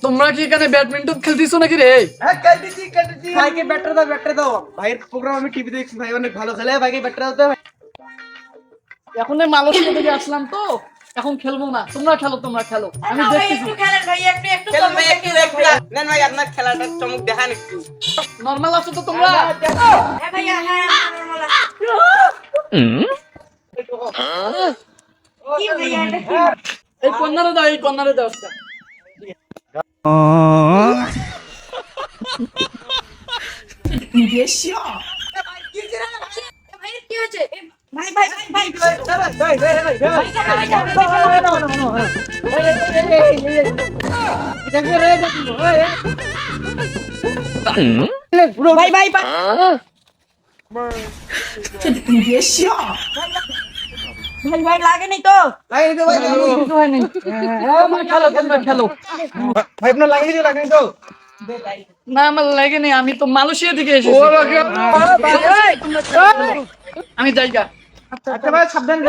তোমরা কি এখানে ব্যাডমিন্টন খেলতেছো নাকি রে? হ্যাঁ খেলতেছি ভাইকে ব্যাটটা দাও ভাইয়ের প্রোগ্রাম আমি টিভিতে দেখছি ভাই অনেক ভালো খেলে ভাইকে ব্যাটটা দাও এখন মালয়েশিয়া থেকে আসলাম তো, এখন খেলবো না। তোমরা খেলো, আমি দেখতেছি। নেন ভাই আপনার খেলাটা চমক দেখান একটু নরমাল আছো তো তোমরা? এই কর্নারে দাও একটা। খেলো। ভাই আপনার লাগেনি তো না, আমার লাগেনি, আমি তো মালয়েশিয়া থেকে এসেছি। আমি যাইগা। আচ্ছা ভাই সাবধান